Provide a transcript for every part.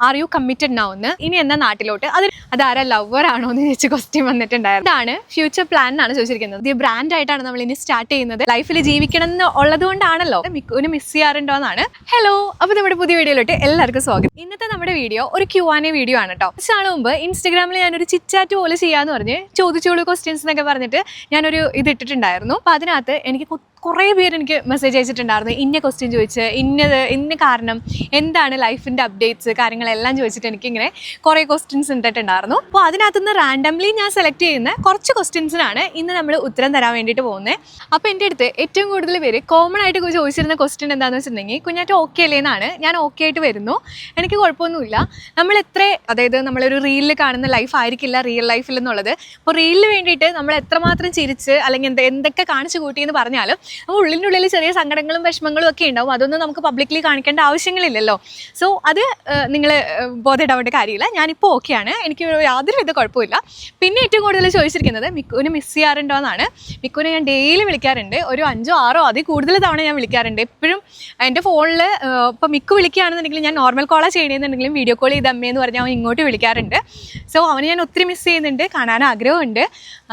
Are you committed now എന്ന്. ഇനി എന്നാ നാട്ടിലോട്ട്? അതാരാ ലവർ ആണോ എന്ന് ചോദിച്ച് ക്വസ്റ്റ്യൻ വന്നിട്ടുണ്ടായിരുന്നു. ഇതാണ് ഫ്യൂച്ചർ പ്ലാൻ എന്നാണ് ചോദിച്ചിരിക്കുന്നത്. ഇത് ബ്രാൻഡ് ആയിട്ടാണ് നമ്മൾ ഇനി സ്റ്റാർട്ട് ചെയ്യുന്നത്. ലൈഫിൽ ജീവിക്കണം എന്ന് ഉള്ളത് കൊണ്ടാണല്ലോ. മിക്കുവിന് മിസ് ചെയ്യാറുണ്ടോ എന്നാണ്. ഹലോ, അപ്പോൾ നമ്മുടെ പുതിയ വീഡിയോയിലോട്ട് എല്ലാവർക്കും സ്വാഗതം. ഇന്നത്തെ നമ്മുടെ വീഡിയോ ഒരു Q&A വീഡിയോ ആണ് കേട്ടോ. കുറച്ച് നാൾ മുമ്പ് ഇൻസ്റ്റാഗ്രാമിൽ ഞാനൊരു ചിറ്റാറ്റ് പോലെ ചെയ്യാന്ന് പറഞ്ഞ് ചോദിച്ചോളൂ ക്വസ്റ്റ്യൻസ് എന്നൊക്കെ പറഞ്ഞിട്ട് ഞാനൊരു ഇത് ഇട്ടിട്ടുണ്ടായിരുന്നു. അപ്പോൾ അതിനകത്ത് എനിക്ക് കുറേ പേര് എനിക്ക് മെസ്സേജ് അയച്ചിട്ടുണ്ടായിരുന്നു. ഇന്ന ക്വസ്റ്റ്യൻ ചോദിച്ച് ഇന്ന കാരണം എന്താണ് ലൈഫിൻ്റെ അപ്ഡേറ്റ്സ് കാര്യങ്ങളെല്ലാം ചോദിച്ചിട്ട് എനിക്കിങ്ങനെ കുറേ ക്വസ്റ്റ്യൻസ് ഇട്ടിട്ടുണ്ടായിരുന്നു. അപ്പോൾ അതിനകത്തുനിന്ന് റാൻഡംലി ഞാൻ സെലക്ട് ചെയ്യുന്ന കുറച്ച് ക്വസ്റ്റ്യൻസിനാണ് ഇന്ന് നമ്മൾ ഉത്തരം തരാൻ വേണ്ടിയിട്ട് പോകുന്നത്. അപ്പോൾ എൻ്റെ അടുത്ത് ഏറ്റവും കൂടുതൽ പേര് കോമൺ ആയിട്ട് ചോദിച്ചിരുന്ന ക്വസ്റ്റ്യൻ എന്താണെന്ന് വെച്ചിട്ടുണ്ടെങ്കിൽ, കുഞ്ഞാറ്റ ഓക്കെ അല്ലേ എന്നാണ്. ഞാൻ ഓക്കെ ആയിട്ട് വരുന്നു, എനിക്ക് കുഴപ്പമൊന്നുമില്ല. നമ്മൾ അതായത് നമ്മളൊരു റീലിൽ കാണുന്ന ലൈഫ് ആയിരിക്കില്ല റിയൽ ലൈഫിൽ എന്നുള്ളത്. അപ്പോൾ റീലിന് വേണ്ടിയിട്ട് നമ്മൾ എത്രമാത്രം ചിരിച്ച് അല്ലെങ്കിൽ എന്തൊക്കെ കാണിച്ചു കൂട്ടിയെന്ന് പറഞ്ഞാലും അപ്പോൾ ഉള്ളിനുള്ളിൽ ചെറിയ സങ്കടങ്ങളും വിഷമങ്ങളും ഒക്കെ ഉണ്ടാവും. അതൊന്നും നമുക്ക് പബ്ലിക്കലി കാണിക്കേണ്ട ആവശ്യങ്ങളില്ലല്ലോ. സോ അത് നിങ്ങൾ ബോധേടാവേണ്ട കാര്യമില്ല. ഞാനിപ്പോൾ ഓക്കെയാണ്, എനിക്ക് യാതൊരു വിധ കുഴപ്പമില്ല. പിന്നെ ഏറ്റവും കൂടുതൽ ചോദിച്ചിരിക്കുന്നത് മിക്കുവിന് മിസ് ചെയ്യാറുണ്ടോ എന്നാണ്. മിക്കുവിനെ ഞാൻ ഡെയിലി വിളിക്കാറുണ്ട്. ഒരു 5 6 അതിൽ കൂടുതൽ തവണ ഞാൻ വിളിക്കാറുണ്ട്. എപ്പോഴും എൻ്റെ ഫോണിൽ ഇപ്പോൾ മിക്കു വിളിക്കുകയാണെന്നുണ്ടെങ്കിൽ ഞാൻ നോർമൽ കോളാണ് ചെയ്യണമെന്നുണ്ടെങ്കിലും വീഡിയോ കോൾ ചെയ്ത് അമ്മയെന്ന് പറഞ്ഞാൽ അവൻ ഇങ്ങോട്ട് വിളിക്കാറുണ്ട്. സോ അവനെ ഞാൻ ഒത്തിരി മിസ് ചെയ്യുന്നുണ്ട്, കാണാൻ ആഗ്രഹമുണ്ട്.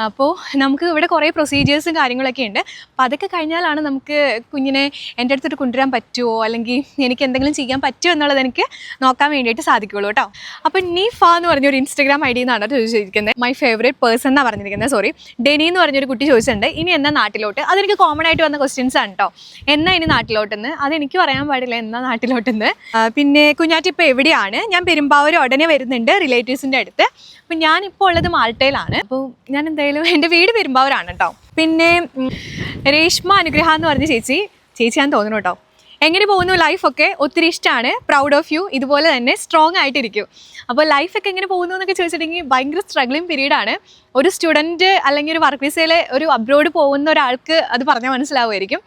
അപ്പോൾ നമുക്ക് ഇവിടെ കുറേ പ്രൊസീജിയേഴ്സും കാര്യങ്ങളൊക്കെ ഉണ്ട്. അപ്പോൾ അതൊക്കെ കഴിഞ്ഞാലാണ് നമുക്ക് കുഞ്ഞിനെ എൻ്റെ അടുത്തോട്ട് കൊണ്ടുവരാൻ പറ്റുമോ അല്ലെങ്കിൽ എനിക്ക് എന്തെങ്കിലും ചെയ്യാൻ പറ്റുമോ എന്നുള്ളത് എനിക്ക് നോക്കാൻ വേണ്ടിയിട്ട് സാധിക്കുള്ളൂ കേട്ടോ. അപ്പോൾ നീഫ എന്ന് പറഞ്ഞൊരു ഇൻസ്റ്റാഗ്രാം ID എന്നാണ് ചോദിച്ചിരിക്കുന്നത്. മൈ ഫേവറേറ്റ് പേഴ്സൺ എന്നാണ് പറഞ്ഞിരിക്കുന്നത്. സോറി, ഡെനി എന്ന് പറഞ്ഞൊരു കുട്ടി ചോദിച്ചിട്ടുണ്ട് ഇനി എന്നാ നാട്ടിലോട്ട്. അതെനിക്ക് കോമൺ ആയിട്ട് വന്ന ക്വസ്റ്റ്യൻസ് ആണ് കേട്ടോ. എന്നാ ഇനി നാട്ടിലോട്ടെന്ന് അതെനിക്ക് പറയാൻ പാടില്ല, എന്നാ നാട്ടിലോട്ടെന്ന്. പിന്നെ കുഞ്ഞാറ്റ് ഇപ്പോൾ എവിടെയാണ്? ഞാൻ പെരുമ്പാവൂർ ഉടനെ വരുന്നുണ്ട് റിലേറ്റീവ്സിൻ്റെ അടുത്ത്. അപ്പം ഞാനിപ്പോൾ ഉള്ളത് മാൾട്ടയിലാണ്. അപ്പോൾ ഞാൻ എന്തായാലും എൻ്റെ വീട് പെരുമ്പാവൂരാണ് കേട്ടോ. പിന്നെ രേഷ്മ അനുഗ്രഹ എന്ന് പറഞ്ഞ ചേച്ചിയാന്ന് തോന്നുന്നു കേട്ടോ. എങ്ങനെ പോകുന്നു ലൈഫൊക്കെ? ഒത്തിരി ഇഷ്ടമാണ്, പ്രൗഡ് ഓഫ് യു. ഇതുപോലെ തന്നെ സ്ട്രോങ് ആയിട്ടിരിക്കും. അപ്പോൾ ലൈഫൊക്കെ എങ്ങനെ പോകുന്നു എന്നൊക്കെ ചോദിച്ചിട്ടുണ്ടെങ്കിൽ ഭയങ്കര സ്ട്രഗ്ലിംഗ് പീരീഡാണ്. ഒരു സ്റ്റുഡൻറ്റ് അല്ലെങ്കിൽ ഒരു വർക്ക് വിസയിൽ ഒരു അബ്രോഡ് പോകുന്ന ഒരാൾക്ക് അത് പറഞ്ഞാൽ മനസ്സിലാവുമായിരിക്കും.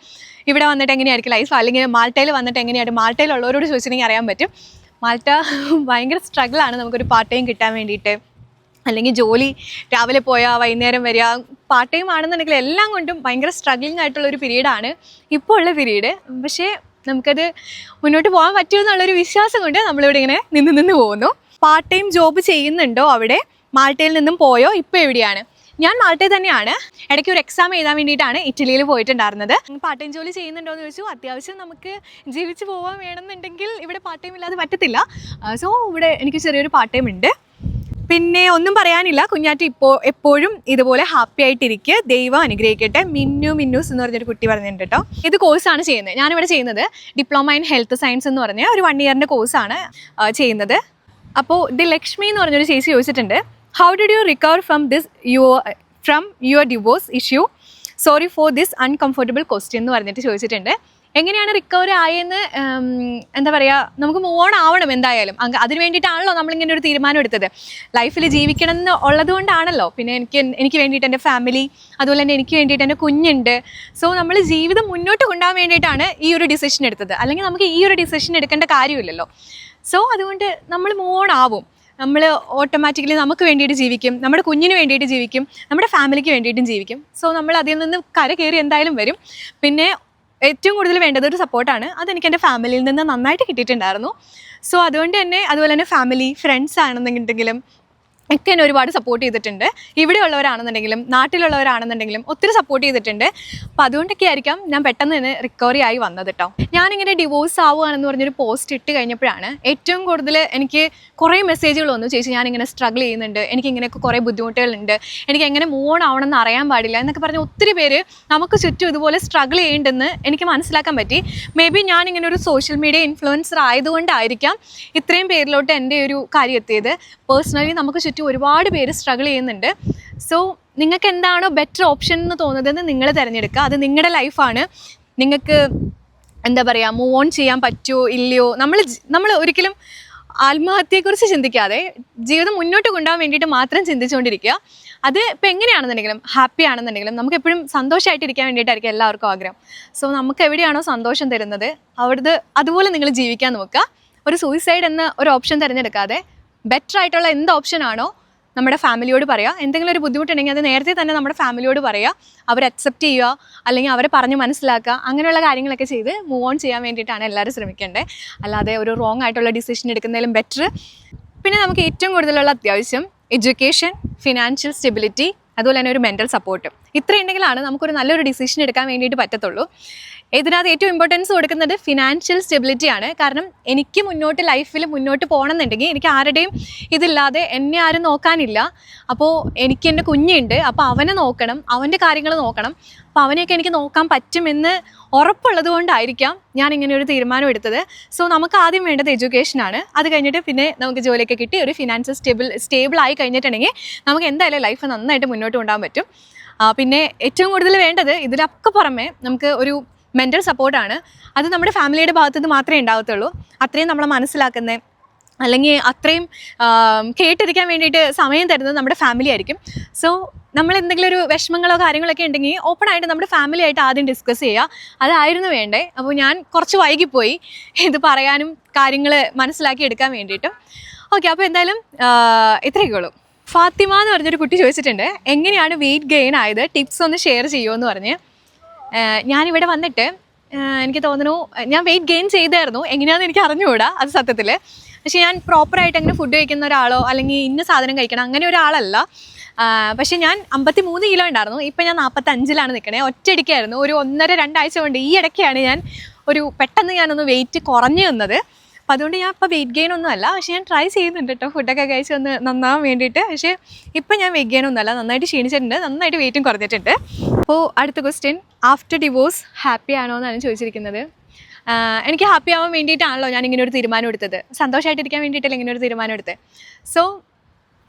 ഇവിടെ വന്നിട്ട് എങ്ങനെയായിരിക്കും ലൈഫ്, അല്ലെങ്കിൽ മാൾട്ടയിൽ വന്നിട്ട് എങ്ങനെയാണ്. മാൾട്ടയിലുള്ളവരോട് ചോദിച്ചിട്ടുണ്ടെങ്കിൽ അറിയാൻ പറ്റും. മാൾട്ട ഭയങ്കര സ്ട്രഗിളാണ് നമുക്കൊരു പാർട്ട് ടൈം കിട്ടാൻ വേണ്ടിയിട്ട്. അല്ലെങ്കിൽ ജോലി രാവിലെ പോയാൽ വൈകുന്നേരം വരിക, പാർട്ട് ടൈം ആണെന്നുണ്ടെങ്കിൽ എല്ലാം കൊണ്ടും ഭയങ്കര സ്ട്രഗ്ലിംഗ് ആയിട്ടുള്ളൊരു പീരീഡാണ് ഇപ്പോൾ ഉള്ള പീരീഡ്. പക്ഷേ നമുക്കത് മുന്നോട്ട് പോകാൻ പറ്റുമെന്നുള്ളൊരു വിശ്വാസം കൊണ്ട് നമ്മളിവിടെ ഇങ്ങനെ നിന്ന് പോകുന്നു. പാർട്ട് ടൈം ജോബ് ചെയ്യുന്നുണ്ടോ അവിടെ? മാൾട്ടയിൽ നിന്നും പോയോ? ഇപ്പോൾ എവിടെയാണ്? ഞാൻ മാൾട്ടയിൽ തന്നെയാണ്. ഇടയ്ക്ക് ഒരു എക്സാം എഴുതാൻ വേണ്ടിയിട്ടാണ് ഇറ്റലിയിൽ പോയിട്ടുണ്ടായിരുന്നത്. പാർട്ട് ടൈം ജോലി ചെയ്യുന്നുണ്ടോ എന്ന് ചോദിച്ചു. അത്യാവശ്യം നമുക്ക് ജീവിച്ച് പോകാൻ വേണമെന്നുണ്ടെങ്കിൽ ഇവിടെ പാർട്ട് ടൈം ഇല്ലാതെ പറ്റത്തില്ല. സോ ഇവിടെ എനിക്ക് ചെറിയൊരു പാർട്ട് ടൈം ഉണ്ട്. പിന്നെ ഒന്നും പറയാനില്ല, കുഞ്ഞാറ്റ് എപ്പോഴും ഇതുപോലെ ഹാപ്പി ആയിട്ടിരിക്കുക, ദൈവം അനുഗ്രഹിക്കട്ടെ. മിന്നൂസ് എന്ന് പറഞ്ഞൊരു കുട്ടി പറഞ്ഞിട്ടുണ്ട് കേട്ടോ. ഇത് കോഴ്സാണ് ചെയ്യുന്നത്. ഞാനിവിടെ ചെയ്യുന്നത് ഡിപ്ലോമ ഇൻ ഹെൽത്ത് സയൻസ് എന്ന് പറഞ്ഞ ഒരു 1 ഇയറിൻ്റെ കോഴ്സാണ് ചെയ്യുന്നത്. അപ്പോൾ ഇത് ലക്ഷ്മി എന്ന് പറഞ്ഞൊരു ചേച്ചി ചോദിച്ചിട്ടുണ്ട്, how did you recover from your divorce issue? Sorry for this uncomfortable question എന്ന് പറഞ്ഞിട്ട് ചോദിച്ചിട്ടുണ്ട്. എങ്ങനെയാണ് റിക്കവർ ആയെന്ന്, എന്താ പറയുക, നമുക്ക് മൂവ് ഓൺ ആവണം എന്തായാലും. അതിന് വേണ്ടിയിട്ടാണല്ലോ നമ്മളിങ്ങനെ ഒരു തീരുമാനം എടുത്തത്. ലൈഫിൽ ജീവിക്കണം എന്ന് ഉള്ളത് കൊണ്ടാണല്ലോ. പിന്നെ എനിക്ക് വേണ്ടിയിട്ട് എൻ്റെ ഫാമിലി, അതുപോലെ തന്നെ എനിക്ക് വേണ്ടിയിട്ട് എൻ്റെ കുഞ്ഞുണ്ട്. സോ നമ്മൾ ജീവിതം മുന്നോട്ട് കൊണ്ടുപോകാൻ വേണ്ടിയിട്ടാണ് ഈ ഒരു ഡിസിഷൻ എടുത്തത്. അല്ലെങ്കിൽ നമുക്ക് ഈ ഒരു ഡിസിഷൻ എടുക്കേണ്ട കാര്യമില്ലല്ലോ. സോ അതുകൊണ്ട് നമ്മൾ മൂവ് ഓൺ ആവും. നമ്മൾ ഓട്ടോമാറ്റിക്കലി നമുക്ക് വേണ്ടിയിട്ട് ജീവിക്കും, നമ്മുടെ കുഞ്ഞിന് വേണ്ടിയിട്ട് ജീവിക്കും, നമ്മുടെ ഫാമിലിക്ക് വേണ്ടിയിട്ടും ജീവിക്കും. സോ നമ്മൾ അതിൽ നിന്ന് കയറി എന്തായാലും വരും. പിന്നെ ഏറ്റവും കൂടുതൽ വേണ്ടത് ഒരു സപ്പോർട്ടാണ്. അതെനിക്ക് എൻ്റെ ഫാമിലിയിൽ നിന്ന് നന്നായിട്ട് കിട്ടിയിട്ടുണ്ടായിരുന്നു. സോ അതുകൊണ്ട് തന്നെ, അതുപോലെ തന്നെ ഫാമിലി, ഫ്രണ്ട്സ് ആണെന്നുണ്ടെങ്കിലും ഒക്കെ എന്നെ ഒരുപാട് സപ്പോർട്ട് ചെയ്തിട്ടുണ്ട്. ഇവിടെ ഉള്ളവരാണെന്നുണ്ടെങ്കിലും നാട്ടിലുള്ളവരാണെന്നുണ്ടെങ്കിലും ഒത്തിരി സപ്പോർട്ട് ചെയ്തിട്ടുണ്ട്. അപ്പോൾ അതുകൊണ്ടൊക്കെ ആയിരിക്കാം ഞാൻ പെട്ടെന്ന് തന്നെ റിക്കവറി ആയി വന്നത് കേട്ടോ. ഞാനിങ്ങനെ ഡിവോഴ്സ് ആവുകയാണെന്ന് പറഞ്ഞൊരു പോസ്റ്റ് ഇട്ട് കഴിഞ്ഞപ്പോഴാണ് ഏറ്റവും കൂടുതൽ എനിക്ക് കുറേ മെസ്സേജുകൾ വന്നു. ചേച്ചി ഞാനിങ്ങനെ സ്ട്രഗിൾ ചെയ്യുന്നുണ്ട്, എനിക്കിങ്ങനെയൊക്കെ കുറേ ബുദ്ധിമുട്ടുകളുണ്ട്, എനിക്ക് എങ്ങനെ മൂവ് ഓൺ ആവണമെന്ന് അറിയാൻ പാടില്ല എന്നൊക്കെ പറഞ്ഞ് ഒത്തിരി പേര് നമുക്ക് ചുറ്റും ഇതുപോലെ സ്ട്രഗിൾ ചെയ്യുന്നുണ്ടെന്ന് എനിക്ക് മനസ്സിലാക്കാൻ പറ്റി. മേ ബി ഞാനിങ്ങനെ ഒരു സോഷ്യൽ മീഡിയ ഇൻഫ്ലുവൻസർ ആയതുകൊണ്ടായിരിക്കാം ഇത്രയും പേരിലോട്ട് എൻ്റെ ഒരു കാര്യം എത്തിയത്. പേഴ്സണലി നമുക്ക് ചുറ്റും ഒരുപാട് പേര് സ്ട്രഗിൾ ചെയ്യുന്നുണ്ട്. സോ നിങ്ങൾക്ക് എന്താണോ ബെറ്റർ ഓപ്ഷൻ എന്ന് തോന്നുന്നതെന്ന് നിങ്ങൾ തിരഞ്ഞെടുക്കുക. അത് നിങ്ങളുടെ ലൈഫാണ്. നിങ്ങൾക്ക് എന്താ പറയുക, മൂവ് ഓൺ ചെയ്യാൻ പറ്റുമോ ഇല്ലയോ, നമ്മൾ ഒരിക്കലും ആത്മഹത്യയെക്കുറിച്ച് ചിന്തിക്കാതെ ജീവിതം മുന്നോട്ട് കൊണ്ടുപോകാൻ വേണ്ടിയിട്ട് മാത്രം ചിന്തിച്ചുകൊണ്ടിരിക്കുക. അത് ഇപ്പോൾ എങ്ങനെയാണെന്നുണ്ടെങ്കിലും ഹാപ്പി ആണെന്നുണ്ടെങ്കിലും നമുക്ക് എപ്പോഴും സന്തോഷമായിട്ടിരിക്കാൻ വേണ്ടിയിട്ടായിരിക്കും എല്ലാവർക്കും ആഗ്രഹം. സോ നമുക്ക് എവിടെയാണോ സന്തോഷം തരുന്നത് അതുപോലെ നിങ്ങൾ ജീവിക്കാൻ നോക്കുക. ഒരു സൂയിസൈഡ് എന്ന ഒരു ഓപ്ഷൻ തിരഞ്ഞെടുക്കാതെ ബെറ്റർ ആയിട്ടുള്ള എന്ത് ഓപ്ഷനാണോ നമ്മുടെ ഫാമിലിയോട് പറയുക. എന്തെങ്കിലും ഒരു ബുദ്ധിമുട്ടുണ്ടെങ്കിൽ അത് നേരത്തെ തന്നെ നമ്മുടെ ഫാമിലിയോട് പറയുക. അവർ അക്സെപ്റ്റ് ചെയ്യുക, അല്ലെങ്കിൽ അവരെ പറഞ്ഞ് മനസ്സിലാക്കുക. അങ്ങനെയുള്ള കാര്യങ്ങളൊക്കെ ചെയ്ത് മൂവ് ഓൺ ചെയ്യാൻ വേണ്ടിയിട്ടാണ് എല്ലാവരും ശ്രമിക്കേണ്ടത്. അല്ലാതെ ഒരു റോങ് ആയിട്ടുള്ള ഡിസിഷൻ എടുക്കുന്നതിലും ബെറ്റർ. പിന്നെ നമുക്ക് ഏറ്റവും കൂടുതലുള്ള അത്യാവശ്യം എഡ്യൂക്കേഷൻ, ഫിനാൻഷ്യൽ സ്റ്റെബിലിറ്റി, അതുപോലെ തന്നെ ഒരു മെൻ്റൽ സപ്പോർട്ട്. ഇത്രയുണ്ടെങ്കിലാണ് നമുക്കൊരു നല്ലൊരു ഡിസിഷൻ എടുക്കാൻ വേണ്ടിയിട്ട് പറ്റത്തുള്ളൂ. ഇതിനകത്ത് ഏറ്റവും ഇമ്പോർട്ടൻസ് കൊടുക്കുന്നത് ഫിനാൻഷ്യൽ സ്റ്റെബിലിറ്റിയാണ്. കാരണം എനിക്ക് ലൈഫിൽ മുന്നോട്ട് പോകണമെന്നുണ്ടെങ്കിൽ എനിക്ക് ആരുടെയും ഇതില്ലാതെ എന്നെ ആരും നോക്കാനില്ല. അപ്പോൾ എനിക്ക് എൻ്റെ കുഞ്ഞുണ്ട്, അപ്പോൾ അവനെ നോക്കണം, അവൻ്റെ കാര്യങ്ങൾ നോക്കണം. അപ്പോൾ അവനെയൊക്കെ എനിക്ക് നോക്കാൻ പറ്റുമെന്ന് ഉറപ്പുള്ളത് കൊണ്ടായിരിക്കാം ഞാൻ ഇങ്ങനെ ഒരു തീരുമാനം എടുത്തത്. സോ നമുക്ക് ആദ്യം വേണ്ടത് എഡ്യൂക്കേഷനാണ്. അത് കഴിഞ്ഞിട്ട് പിന്നെ നമുക്ക് ജോലിയൊക്കെ കിട്ടി ഒരു ഫിനാൻഷ്യൽ സ്റ്റേബിൾ ആയി കഴിഞ്ഞിട്ടുണ്ടെങ്കിൽ നമുക്ക് എന്തായാലും ലൈഫ് നന്നായിട്ട് മുന്നോട്ട് കൊണ്ടുപോകാൻ പറ്റും. പിന്നെ ഏറ്റവും കൂടുതൽ വേണ്ടത് ഇതിനൊക്കെ പുറമെ നമുക്ക് ഒരു മെൻ്റൽ സപ്പോർട്ടാണ്. അത് നമ്മുടെ ഫാമിലിയുടെ ഭാഗത്തു നിന്ന് മാത്രമേ ഉണ്ടാകത്തുള്ളൂ. അത്രയും നമ്മളെ മനസ്സിലാക്കുന്നത്, അല്ലെങ്കിൽ അത്രയും കേട്ടിരിക്കാൻ വേണ്ടിയിട്ട് സമയം തരുന്നത് നമ്മുടെ ഫാമിലി ആയിരിക്കും. സോ നമ്മൾ എന്തെങ്കിലും ഒരു വിഷമങ്ങളോ കാര്യങ്ങളൊക്കെ ഉണ്ടെങ്കിൽ ഓപ്പണായിട്ട് നമ്മുടെ ഫാമിലി ആയിട്ട് ആദ്യം ഡിസ്കസ് ചെയ്യുക. അതായിരുന്നു വേണ്ടേ. അപ്പോൾ ഞാൻ കുറച്ച് വൈകിപ്പോയി ഇത് പറയാനും കാര്യങ്ങൾ മനസ്സിലാക്കി എടുക്കാൻ വേണ്ടിയിട്ട്. ഓക്കെ, അപ്പോൾ എന്തായാലും ഇത്രയൊക്കെ ഉള്ളൂ. ഫാത്തിമ എന്ന് പറഞ്ഞൊരു കുട്ടി ചോദിച്ചിട്ടുണ്ട്, എങ്ങനെയാണ് വെയിറ്റ് ഗെയിൻ ആയത്, ടിപ്സ് ഒന്ന് ഷെയർ ചെയ്യുമോ എന്ന് പറഞ്ഞ്. ഞാനിവിടെ വന്നിട്ട് എനിക്ക് തോന്നുന്നു ഞാൻ വെയിറ്റ് ഗെയിൻ ചെയ്തായിരുന്നു. എങ്ങനെയാണെന്ന് എനിക്ക് അറിഞ്ഞുകൂടാ അത് സത്യത്തിൽ. പക്ഷേ ഞാൻ പ്രോപ്പറായിട്ട് അങ്ങനെ ഫുഡ് കഴിക്കുന്ന ഒരാളോ അല്ലെങ്കിൽ ഇന്ന സാധനം കഴിക്കണം അങ്ങനെ ഒരാളല്ല. പക്ഷേ ഞാൻ 53 കിലോ ഉണ്ടായിരുന്നു. ഇപ്പം ഞാൻ 45-ലാണ് നിൽക്കണേ. ഒറ്റയടിക്കായിരുന്നു, ഒരു 1.5-2 ആഴ്ച കൊണ്ട് ഈ ഇടയ്ക്കാണ് ഞാൻ പെട്ടെന്ന് ഞാനൊന്ന് വെയിറ്റ് കുറഞ്ഞു വന്നത്. അപ്പോൾ അതുകൊണ്ട് ഞാൻ ഇപ്പോൾ വെയിറ്റ് ഗെയിൻ ഒന്നും അല്ല. പക്ഷേ ഞാൻ ട്രൈ ചെയ്യുന്നുണ്ട് കേട്ടോ, ഫുഡൊക്കെ കഴിച്ച് ഒന്ന് നന്നാവാൻ വേണ്ടിയിട്ട്. പക്ഷേ ഇപ്പം ഞാൻ വെയിറ്റ് ഗെയിൻ ഒന്നുമല്ല, നന്നായിട്ട് ക്ഷീണിച്ചിട്ടുണ്ട്, നന്നായിട്ട് വെയിറ്റും കുറഞ്ഞിട്ടുണ്ട്. അപ്പോൾ അടുത്ത ക്വസ്റ്റ്യൻ, ആഫ്റ്റർ ഡിവോഴ്സ് ഹാപ്പി ആണോ എന്നാണ് ചോദിച്ചിരിക്കുന്നത്. എനിക്ക് ഹാപ്പി ആവാൻ വേണ്ടിയിട്ടാണല്ലോ ഞാൻ ഇങ്ങനെ ഒരു തീരുമാനം എടുത്തത്. സന്തോഷമായിട്ടിരിക്കാൻ വേണ്ടിയിട്ടല്ല ഇങ്ങനെ ഒരു തീരുമാനം എടുത്തത്. സോ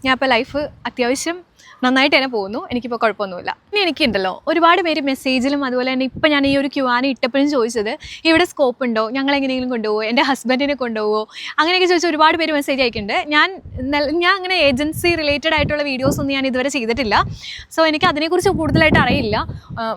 ഞാൻ ഇപ്പോൾ ലൈഫ് അത്യാവശ്യം നന്നായിട്ട് തന്നെ പോകുന്നു. എനിക്കിപ്പോൾ കുഴപ്പമൊന്നുമില്ല. ഇനി എനിക്കുണ്ടല്ലോ ഒരുപാട് പേര് മെസ്സേജിലും അതുപോലെ തന്നെ ഇപ്പം ഞാൻ ഈ ഒരു Q&A ഇട്ടപ്പോഴും ചോദിച്ചത്, ഇവിടെ സ്കോപ്പ് ഉണ്ടോ, ഞങ്ങളെങ്ങനെയെങ്കിലും കൊണ്ടുപോകുമോ, എൻ്റെ ഹസ്ബൻഡിനെ കൊണ്ടുപോകുമോ, അങ്ങനെയൊക്കെ ചോദിച്ച് ഒരുപാട് പേര് മെസ്സേജ് അയക്കുന്നുണ്ട്. ഞാൻ അങ്ങനെ ഏജൻസി റിലേറ്റഡ് ആയിട്ടുള്ള വീഡിയോസൊന്നും ഞാൻ ഇതുവരെ ചെയ്തിട്ടില്ല. സോ എനിക്ക് അതിനെക്കുറിച്ച് കൂടുതലായിട്ട് അറിയില്ല.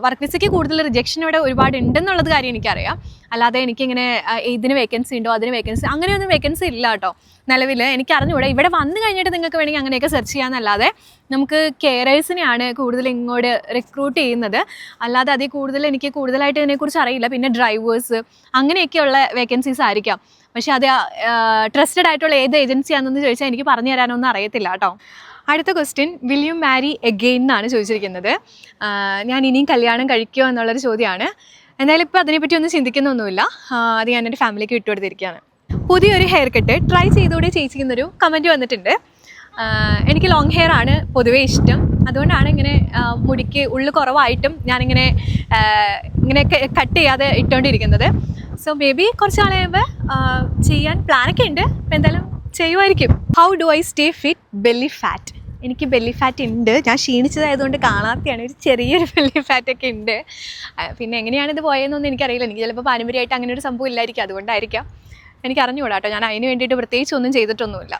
വർക്ക് വിസയ്ക്ക് കൂടുതൽ റിജക്ഷൻ ഇവിടെ ഒരുപാട് ഉണ്ടെന്നുള്ളത് കാര്യം എനിക്കറിയാം. അല്ലാതെ എനിക്കിങ്ങനെ ഇതിന് വേക്കൻസി ഉണ്ടോ അതിന് വേക്കൻസി അങ്ങനെയൊന്നും വേക്കൻസി ഇല്ല കേട്ടോ നിലവിൽ. എനിക്ക് അറിഞ്ഞുകൂടെ. ഇവിടെ വന്നു കഴിഞ്ഞിട്ട് നിങ്ങൾക്ക് വേണമെങ്കിൽ അങ്ങനെയൊക്കെ സെർച്ച് ചെയ്യാമെന്നല്ലാതെ നമുക്ക് കെയറേഴ്സിനെയാണ് കൂടുതൽ ഇങ്ങോട്ട് റിക്രൂട്ട് ചെയ്യുന്നത്. അല്ലാതെ അതിൽ എനിക്ക് കൂടുതലായിട്ട് ഇതിനെക്കുറിച്ച് അറിയില്ല. പിന്നെ ഡ്രൈവേഴ്സ് അങ്ങനെയൊക്കെയുള്ള വേക്കൻസീസ് ആയിരിക്കാം. പക്ഷേ അത് ട്രസ്റ്റഡ് ആയിട്ടുള്ള ഏത് ഏജൻസിയാണെന്ന് ചോദിച്ചാൽ എനിക്ക് പറഞ്ഞു തരാനൊന്നും അറിയത്തില്ല കേട്ടോ. അടുത്ത question, will you marry again എന്നാണ് ചോദിച്ചിരിക്കുന്നത്. ഞാൻ ഇനിയും കല്യാണം കഴിക്കുമോ എന്നുള്ളൊരു ചോദ്യമാണ്. എന്തായാലും ഇപ്പോൾ അതിനെപ്പറ്റി ഒന്നും ചിന്തിക്കുന്നൊന്നുമില്ല. അത് ഞാൻ എൻ്റെ ഫാമിലിക്ക് വിട്ടുകൊടുത്തിരിക്കുകയാണ്. പുതിയൊരു ഹെയർ കട്ട് ട്രൈ ചെയ്തുകൂടെ ചേച്ചിക്കുന്നൊരു കമൻറ്റ് വന്നിട്ടുണ്ട്. എനിക്ക് ലോങ് ഹെയർ ആണ് പൊതുവേ ഇഷ്ടം. അതുകൊണ്ടാണ് ഇങ്ങനെ മുടിക്ക് ഉള്ളു കുറവായിട്ടും ഞാനിങ്ങനെ കട്ട് ചെയ്യാതെ ഇട്ടുകൊണ്ടിരിക്കുന്നത്. സോ മേ ബി കുറച്ച് നാൾ കഴിയുമ്പോൾ ചെയ്യാൻ പ്ലാനൊക്കെ ഉണ്ട്. അപ്പോൾ എന്തായാലും ചെയ്യുമായിരിക്കും. How do I stay fit belly fat? എനിക്ക് ബെല്ലി ഫാറ്റ് ഉണ്ട്. ഞാൻ ക്ഷീണിച്ചതായതുകൊണ്ട് കാണാത്തതാണ്. ഒരു ചെറിയൊരു ബെല്ലി ഫാറ്റൊക്കെ ഉണ്ട്. പിന്നെ എങ്ങനെയാണ് ഇത് പോയതെന്നൊന്നും എനിക്കറിയില്ല. എനിക്ക് ചിലപ്പോൾ പാരമ്പര്യമായിട്ട് അങ്ങനെ ഒരു സംഭവം ഇല്ലായിരിക്കും. അതുകൊണ്ടായിരിക്കാം. എനിക്ക് അറിഞ്ഞുകൂടാ കേട്ടോ. ഞാൻ അതിന് വേണ്ടിയിട്ട് പ്രത്യേകിച്ച് ഒന്നും ചെയ്തിട്ടൊന്നുമില്ല.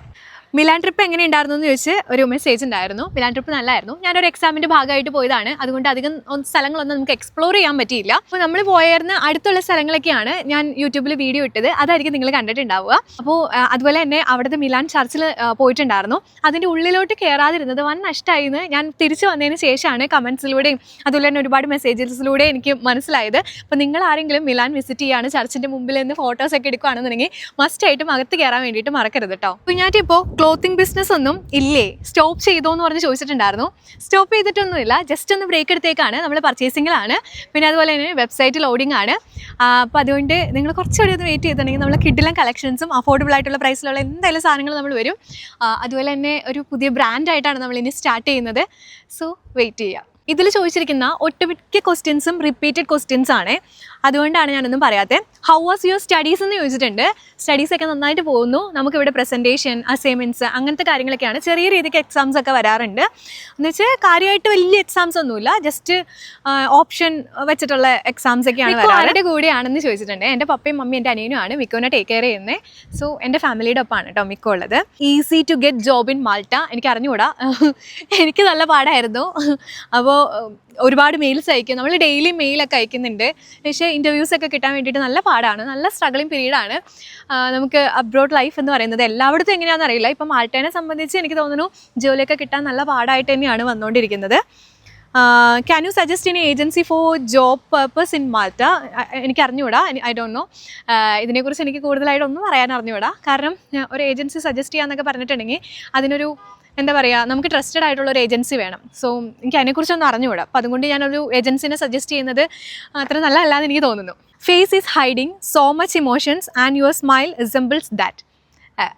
മിലാൻ ട്രിപ്പ് എങ്ങനെ ഉണ്ടായിരുന്നു എന്ന് ചോദിച്ച് ഒരു മെസ്സേജ് ഉണ്ടായിരുന്നു. മിലാൻ ട്രിപ്പ് നല്ലതായിരുന്നു. ഞാനൊരു എക്സാമിൻ്റെ ഭാഗമായിട്ട് പോയതാണ്. അതുകൊണ്ട് അധികം സ്ഥലങ്ങളൊന്നും നമുക്ക് എക്സ്പ്ലോർ ചെയ്യാൻ പറ്റിയില്ല. അപ്പോൾ നമ്മൾ പോയായിരുന്ന അടുത്തുള്ള സ്ഥലങ്ങളൊക്കെയാണ് ഞാൻ യൂട്യൂബിൽ വീഡിയോ ഇട്ടത്. അതായിരിക്കും നിങ്ങൾ കണ്ടിട്ടുണ്ടാവുക. അപ്പോൾ അതുപോലെ തന്നെ അവിടുത്തെ മിലാൻ ചർച്ചിൽ പോയിട്ടുണ്ടായിരുന്നു. അതിൻ്റെ ഉള്ളിലോട്ട് കയറാതിരുന്നത് വൻ നഷ്ടമായിരുന്നു. ഞാൻ തിരിച്ച് വന്നതിന് ശേഷമാണ് കമൻസിലൂടെയും അതുപോലെ തന്നെ ഒരുപാട് മെസ്സേജസിലൂടെ എനിക്ക് മനസ്സിലായത്. അപ്പോൾ നിങ്ങൾ ആരെങ്കിലും മിലാൻ വിസിറ്റ് ചെയ്യുകയാണ്, ചർച്ചിൻ്റെ മുമ്പിൽ നിന്ന് ഫോട്ടോസൊക്കെ എടുക്കുകയാണെന്നുണ്ടെങ്കിൽ മസ്റ്റായിട്ടും അകത്ത് കയറാൻ വേണ്ടിയിട്ട് മറക്കരുത് കേട്ടോ. കുഞ്ഞാറ്റിപ്പോൾ ക്ലോത്തിങ് ബിസിനസ് ഒന്നും ഇല്ലേ, സ്റ്റോപ്പ് ചെയ്തോ എന്ന് പറഞ്ഞ് ചോദിച്ചിട്ടുണ്ടായിരുന്നു. സ്റ്റോപ്പ് ചെയ്തിട്ടൊന്നുമില്ല, ജസ്റ്റ് ഒന്ന് ബ്രേക്ക് എടുത്തേക്കാണ്. നമ്മൾ പർച്ചേസിങ്ങിലാണ്. പിന്നെ അതുപോലെ തന്നെ വെബ്സൈറ്റ് ലോഡിംഗ് ആണ്. അപ്പോൾ അതുകൊണ്ട് നിങ്ങൾ കുറച്ചുകൂടി ഒന്ന് വെയിറ്റ് ചെയ്തിട്ടുണ്ടെങ്കിൽ നമ്മൾ കിഡിലും കളക്ഷൻസും അഫോർഡബിൾ ആയിട്ടുള്ള പ്രൈസിലുള്ള എന്തായാലും സാധനങ്ങൾ നമ്മൾ വരും. അതുപോലെ തന്നെ ഒരു പുതിയ ബ്രാൻഡായിട്ടാണ് നമ്മൾ ഇനി സ്റ്റാർട്ട് ചെയ്യുന്നത്. സോ വെയിറ്റ് ചെയ്യാം. ഇതിൽ ചോദിച്ചിരിക്കുന്ന ഒട്ടുമിക്ക ക്വസ്റ്റ്യൻസും റിപ്പീറ്റഡ് ക്വസ്റ്റ്യൻസ് ആണ്. അതുകൊണ്ടാണ് ഞാനൊന്നും പറയാത്തത്. ഹൗ വാസ് യുവർ സ്റ്റഡീസ് എന്ന് ചോദിച്ചിട്ടുണ്ട്. സ്റ്റഡീസൊക്കെ നന്നായിട്ട് പോകുന്നു. നമുക്കിവിടെ പ്രസൻറ്റേഷൻ, അസൈൻമെൻറ്റ്സ് അങ്ങനത്തെ കാര്യങ്ങളൊക്കെയാണ്. ചെറിയ രീതിക്ക് എക്സാംസ് ഒക്കെ വരാറുണ്ട്. എന്ന് വെച്ചാൽ കാര്യമായിട്ട് വലിയ എക്സാംസ് ഒന്നുമില്ല, ജസ്റ്റ് ഓപ്ഷൻ വെച്ചിട്ടുള്ള എക്സാംസ് ഒക്കെയാണ്. ആരുടെ കൂടെയാണെന്ന് ചോദിച്ചിട്ടുണ്ട്. എൻ്റെ പപ്പയും മമ്മിയും എൻ്റെ അനിയനുമാണ് മിക്കോനെ ടേക്ക് കെയർ ചെയ്യുന്നത്. സോ എൻ്റെ ഫാമിലിയുടെ ഒപ്പമാണ് കേട്ടോ മിക്കോ ഉള്ളത്. Easy to get job in Malta എനിക്ക് അറിഞ്ഞുകൂടാ. എനിക്ക് നല്ല പാടായിരുന്നു. അപ്പോൾ ഒരുപാട് മെയിൽസ് അയക്കും, നമ്മൾ ഡെയിലി മെയിലൊക്കെ അയക്കുന്നുണ്ട്. പക്ഷേ ഇൻ്റർവ്യൂസൊക്കെ കിട്ടാൻ വേണ്ടിയിട്ട് നല്ല പാടാണ്, നല്ല സ്ട്രഗിളിങ് പീരീഡാണ്. നമുക്ക് അബ്രോഡ് ലൈഫ് എന്ന് പറയുന്നത് എല്ലായിടത്തും എങ്ങനെയാണെന്ന് അറിയില്ല. ഇപ്പം മാൾട്ടേനെ സംബന്ധിച്ച് എനിക്ക് തോന്നുന്നു ജോലിയൊക്കെ കിട്ടാൻ നല്ല പാടായിട്ട് തന്നെയാണ് വന്നുകൊണ്ടിരിക്കുന്നത്. Can you suggest any agency for job purpose in Malta? എനിക്ക് അറിഞ്ഞുകൂടാ, ഐ ഡോണ്ട് നോ. ഇതിനെക്കുറിച്ച് എനിക്ക് കൂടുതലായിട്ടൊന്നും പറയാൻ അറിഞ്ഞുകൂടാ. കാരണം ഒരു ഏജൻസി സജസ്റ്റ് ചെയ്യാമെന്നൊക്കെ പറഞ്ഞിട്ടുണ്ടെങ്കിൽ അതിനൊരു എന്താ പറയുക, നമുക്ക് ട്രസ്റ്റഡ് ആയിട്ടുള്ള ഒരു ഏജൻസി വേണം. സോ എനിക്ക് അതിനെക്കുറിച്ചൊന്നും അറിഞ്ഞുകൂടാ. അപ്പോൾ അതുകൊണ്ട് ഞാനൊരു ഏജൻസിനെ സജസ്റ്റ് ചെയ്യുന്നത് അത്ര നല്ലതല്ലാന്ന് എനിക്ക് തോന്നുന്നു. Face is hiding so much emotions and your smile resembles that.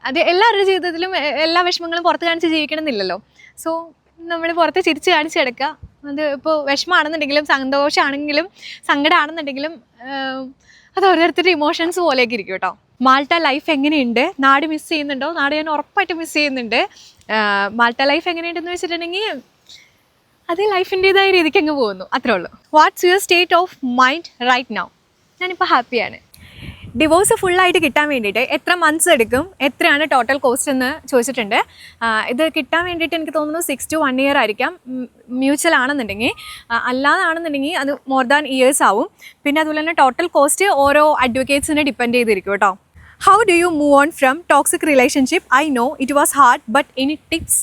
അത് എല്ലാവരുടെ ജീവിതത്തിലും എല്ലാ വിഷമങ്ങളും പുറത്ത് കാണിച്ച് ജീവിക്കണമെന്നില്ലല്ലോ. സോ നമ്മൾ പുറത്ത് ചിരിച്ച് കാണിച്ചെടുക്കുക. അത് ഇപ്പോൾ വിഷമമാണെന്നുണ്ടെങ്കിലും സന്തോഷമാണെങ്കിലും സങ്കടമാണെന്നുണ്ടെങ്കിലും അത് ഓരോരുത്തരുടെ ഇമോഷൻസ് പോലെയൊക്കെ ഇരിക്കും കേട്ടോ. മാൾട്ട ലൈഫ് എങ്ങനെയുണ്ട്? നാട് മിസ് ചെയ്യുന്നുണ്ടോ? നാട് ഞാൻ ഉറപ്പായിട്ട് മിസ് ചെയ്യുന്നുണ്ട്. മാൾട്ട ലൈഫ് എങ്ങനെയുണ്ടെന്ന് വെച്ചിട്ടുണ്ടെങ്കിൽ അത് ലൈഫിൻ്റെതായ രീതിക്ക് അങ്ങ് പോകുന്നു, അത്രേ ഉള്ളൂ. What's your state of mind right now? ഞാനിപ്പോൾ ഹാപ്പിയാണ്. ഡിവോഴ്സ് ഫുള്ളായിട്ട് കിട്ടാൻ വേണ്ടിയിട്ട് എത്ര മന്ത്സ് എടുക്കും, എത്രയാണ് ടോട്ടൽ കോസ്റ്റ് എന്ന് ചോദിച്ചിട്ടുണ്ട്. ഇത് കിട്ടാൻ വേണ്ടിയിട്ട് എനിക്ക് തോന്നുന്നു 6 to 1 year ആയിരിക്കാം. മ്യൂച്വൽ ആണെന്നുണ്ടെങ്കിൽ, അല്ലാതാണെന്നുണ്ടെങ്കിൽ അത് മോർ ദാൻ ഇയേഴ്സ് ആവും. പിന്നെ അതുപോലെ തന്നെ ടോട്ടൽ കോസ്റ്റ് ഓരോ അഡ്വക്കേറ്റ്സിനെ ഡിപ്പെൻഡ് ചെയ്തിരിക്കും കേട്ടോ. How do you move on from toxic relationship? I know it was hard but any tips?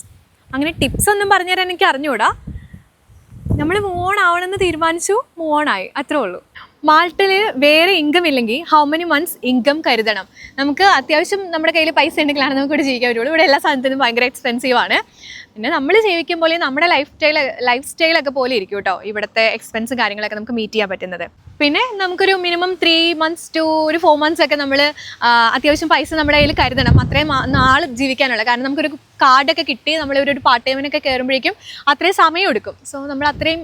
അങ്ങനെ ടിപ്സ് ഒന്നും പറഞ്ഞുതരാൻ എനിക്ക് അറിഞ്ഞുകൂടാ. നമ്മൾ മൂവ് ഓൺ ആവണമെന്ന് തീരുമാനിച്ചു, മൂവ് ഓൺ ആയി, അത്രേ ഉള്ളൂ. മാൾട്ടിൽ വേറെ ഇൻകം ഇല്ലെങ്കിൽ ഹൗ മെനി മന്ത്സ് ഇൻകം കരുതണം? നമുക്ക് അത്യാവശ്യം നമ്മുടെ കയ്യിൽ പൈസ ഉണ്ടെങ്കിലാണ് നമുക്ക് ഇവിടെ ജീവിക്കാൻ പറ്റുള്ളൂ. ഇവിടെ എല്ലാ സാധനത്തിനും ഭയങ്കര എക്സ്പെൻസീവ് ആണ്. പിന്നെ നമ്മൾ ജീവിക്കും പോലെ നമ്മുടെ ലൈഫ് സ്റ്റൈലൊക്കെ പോലെ ഇരിക്കും കേട്ടോ ഇവിടുത്തെ എക്സ്പെൻസും കാര്യങ്ങളൊക്കെ നമുക്ക് മീറ്റ് ചെയ്യാൻ പറ്റുന്നത്. പിന്നെ നമുക്കൊരു മിനിമം 3 months to 4 months ഒക്കെ നമ്മൾ അത്യാവശ്യം പൈസ നമ്മുടെ കയ്യിൽ കരുതണം, അത്രയും നാൾ ജീവിക്കാനുള്ള. കാരണം നമുക്കൊരു കാർഡൊക്കെ കിട്ടി നമ്മൾ ഒരു പാർട്ട് ടൈമിനൊക്കെ കയറുമ്പോഴേക്കും അത്രയും സമയം എടുക്കും. സോ നമ്മൾ അത്രയും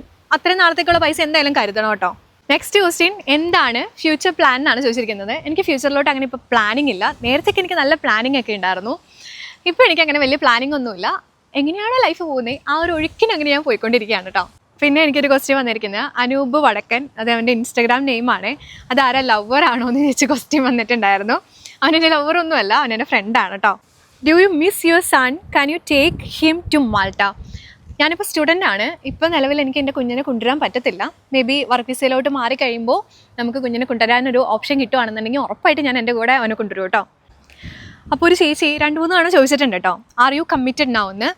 നാളത്തേക്കുള്ള പൈസ എന്തായാലും കരുതണം കേട്ടോ. നെക്സ്റ്റ് ക്വസ്റ്റ്യൻ, എന്താണ് ഫ്യൂച്ചർ പ്ലാൻ എന്നാണ് ചോദിച്ചിരിക്കുന്നത്. എനിക്ക് ഫ്യൂച്ചറിലോട്ട് അങ്ങനെ ഇപ്പോൾ പ്ലാനിങ് ഇല്ല. നേരത്തേക്ക് എനിക്ക് നല്ല പ്ലാനിങ് ഒക്കെ ഉണ്ടായിരുന്നു. ഇപ്പോൾ എനിക്ക് അങ്ങനെ വലിയ പ്ലാനിങ് ഒന്നുമില്ല. എങ്ങനെയാണോ ലൈഫ് പോകുന്നത് ആ ഒരു ഒഴുക്കിന് അങ്ങനെ ഞാൻ പോയിക്കൊണ്ടിരിക്കുകയാണ് കേട്ടോ. പിന്നെ എനിക്കൊരു ക്വസ്റ്റ്യൻ വന്നിരിക്കുന്നത് അനൂപ് വടക്കൻ, അത് അവൻ്റെ ഇൻസ്റ്റാഗ്രാം നെയിമാണ്. അതാരാ, ലവർ ആണോ എന്ന് ചോദിച്ച് ക്വസ്റ്റ്യൻ വന്നിട്ടുണ്ടായിരുന്നു. അവനെൻ്റെ ലവറൊന്നുമല്ല, അവനെൻ്റെ ഫ്രണ്ടാണ് കേട്ടോ. Do you miss your son? Can you take him to Malta? ഞാനിപ്പോൾ സ്റ്റുഡൻ്റ് ആണ്. ഇപ്പോൾ നിലവിൽ എനിക്ക് എൻ്റെ കുഞ്ഞിനെ കൊണ്ടുവരാൻ പറ്റത്തില്ല. മേ ബി വർക്ക് വിസയിലോട്ട് മാറി കഴിയുമ്പോൾ നമുക്ക് കുഞ്ഞിനെ കൊണ്ടുവരാനൊരു ഓപ്ഷൻ കിട്ടുകയാണെന്നുണ്ടെങ്കിൽ ഉറപ്പായിട്ട് ഞാൻ എൻ്റെ കൂടെ അവനെ കൊണ്ടുവരും കേട്ടോ. അപ്പോൾ ഒരു ചേച്ചി 2-3 തവണ ചോദിച്ചിട്ടുണ്ട് കേട്ടോ, ആർ യു കമ്മിറ്റഡ് നൗ എന്ന്.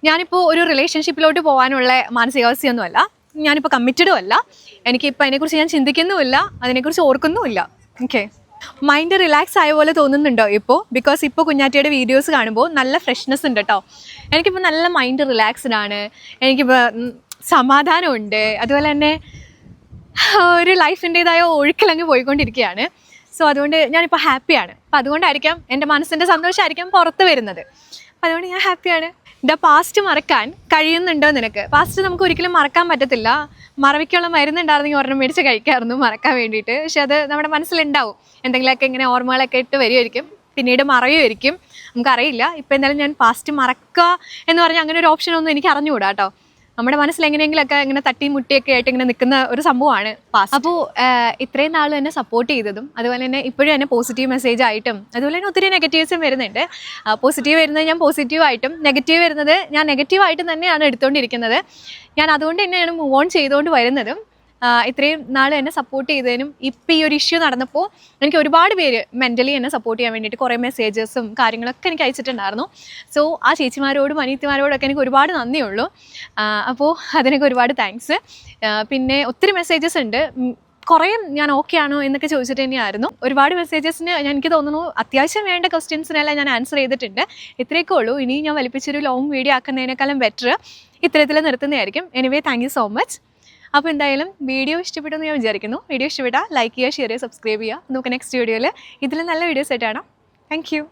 ഞാനിപ്പോൾ ഒരു റിലേഷൻഷിപ്പിലോട്ട് പോകാനുള്ള മാനസികാവസ്ഥയൊന്നുമല്ല. ഞാനിപ്പോൾ കമ്മിറ്റഡും അല്ല. എനിക്കിപ്പോൾ അതിനെക്കുറിച്ച് ഞാൻ ചിന്തിക്കുന്നുമില്ല, അതിനെക്കുറിച്ച് ഓർക്കുന്നുമില്ല. ഓക്കെ. മൈൻഡ് റിലാക്സ് ആയ പോലെ തോന്നുന്നുണ്ടോ ഇപ്പോൾ? ബിക്കോസ് ഇപ്പോൾ കുഞ്ഞാറ്റയുടെ വീഡിയോസ് കാണുമ്പോൾ നല്ല ഫ്രഷ്നെസ് ഉണ്ട് കേട്ടോ. എനിക്കിപ്പോൾ നല്ല മൈൻഡ് റിലാക്സ്ഡ് ആണ്. എനിക്കിപ്പോൾ സമാധാനമുണ്ട്. അതുപോലെ തന്നെ ഒരു ലൈഫിൻ്റേതായ ഒഴുക്കിലങ്ങ് പോയിക്കൊണ്ടിരിക്കുകയാണ്. സോ അതുകൊണ്ട് ഞാനിപ്പോൾ ഹാപ്പിയാണ്. അപ്പം അതുകൊണ്ടായിരിക്കാം എൻ്റെ മനസ്സിൻ്റെ സന്തോഷമായിരിക്കാം പുറത്ത് വരുന്നത്. അപ്പം അതുകൊണ്ട് ഞാൻ ഹാപ്പിയാണ്. ദ പാസ്റ്റ് മറക്കാൻ കഴിയുന്നുണ്ടോ നിനക്ക്? പാസ്റ്റ് നമുക്ക് ഒരിക്കലും മറക്കാൻ പറ്റത്തില്ല. മറവിക്കുള്ള മരുന്നുണ്ടായിരുന്നെങ്കിൽ ഒരെണ്ണം മേടിച്ച് കഴിക്കാമായിരുന്നു മറക്കാൻ വേണ്ടിയിട്ട്. പക്ഷെ അത് നമ്മുടെ മനസ്സിലുണ്ടാവും. എന്തെങ്കിലുമൊക്കെ ഇങ്ങനെ ഓർമ്മകളൊക്കെ ഇട്ട് വരുമായിരിക്കും, പിന്നീട് മറയുമായിരിക്കും, നമുക്കറിയില്ല. ഇപ്പോൾ എന്തായാലും ഞാൻ പാസ്റ്റ് മറക്കുക എന്ന് പറഞ്ഞാൽ അങ്ങനെ ഒരു ഓപ്ഷനൊന്നും എനിക്ക് അറിഞ്ഞുകൂടാ കേട്ടോ. നമ്മുടെ മനസ്സിൽ എങ്ങനെയെങ്കിലുമൊക്കെ ഇങ്ങനെ തട്ടി മുട്ടിയൊക്കെ ആയിട്ട് ഇങ്ങനെ നിൽക്കുന്ന ഒരു സംഭവമാണ് പാസ്റ്റ്. അപ്പോൾ ഇത്രയും നാൾ എന്നെ സപ്പോർട്ട് ചെയ്തതും അതുപോലെ തന്നെ ഇപ്പോഴും എന്നെ പോസിറ്റീവ് മെസ്സേജ് ആയിട്ടും അതുപോലെ തന്നെ ഒത്തിരി നെഗറ്റീവ്സും വരുന്നുണ്ട്. പോസിറ്റീവ് വരുന്നത് ഞാൻ പോസിറ്റീവായിട്ടും നെഗറ്റീവ് വരുന്നത് ഞാൻ നെഗറ്റീവായിട്ടും തന്നെയാണ് എടുത്തുകൊണ്ടിരിക്കുന്നത്. ഞാൻ അതുകൊണ്ട് തന്നെയാണ് മൂവ് ഓൺ ചെയ്തുകൊണ്ട് വരുന്നതും. ഇത്രയും നാൾ എന്നെ സപ്പോർട്ട് ചെയ്തതിനും ഇപ്പോൾ ഈ ഒരു ഇഷ്യൂ നടന്നപ്പോൾ എനിക്ക് ഒരുപാട് പേര് മെൻ്റലി എന്നെ സപ്പോർട്ട് ചെയ്യാൻ വേണ്ടിയിട്ട് കുറേ മെസ്സേജസും കാര്യങ്ങളൊക്കെ എനിക്ക് അയച്ചിട്ടുണ്ടായിരുന്നു. സോ ആ ചേച്ചിമാരോടും അനിയത്തിമാരോടൊക്കെ എനിക്ക് ഒരുപാട് നന്ദിയുള്ളൂ. അപ്പോൾ അതിനൊക്കെ ഒരുപാട് താങ്ക്സ്. പിന്നെ ഒത്തിരി മെസ്സേജസ് ഉണ്ട്. കുറേ ഞാൻ ഓക്കെ ആണോ എന്നൊക്കെ ചോദിച്ചിട്ട് തന്നെയായിരുന്നു. ഒരുപാട് മെസ്സേജസിന് എനിക്ക് തോന്നുന്നു അത്യാവശ്യം വേണ്ട ക്വസ്റ്റ്യൻസിനെല്ലാം ഞാൻ ആൻസർ ചെയ്തിട്ടുണ്ട്. ഇത്രയൊക്കെ ഉള്ളൂ. ഇനി ഞാൻ വലിപ്പിച്ചൊരു ലോങ് വീഡിയോ ആക്കുന്നതിനേക്കാളും ബെറ്റർ ഇത്തരത്തിൽ നിർത്തുന്നതായിരിക്കും. Anyway thank you so much. അപ്പോൾ എന്തായാലും വീഡിയോ ഇഷ്ടപ്പെട്ടെന്ന് ഞാൻ വിചാരിക്കുന്നു. വീഡിയോ ഇഷ്ടപ്പെട്ടാൽ ലൈക്ക് ചെയ്യുക, ഷെയർ ചെയ്യുക, സബ്സ്ക്രൈബ് ചെയ്യുക. നമുക്ക് നെക്സ്റ്റ് വീഡിയോയിൽ ഇതിൽ നല്ല വീഡിയോസ് ആയിട്ടാണ്. Thank you.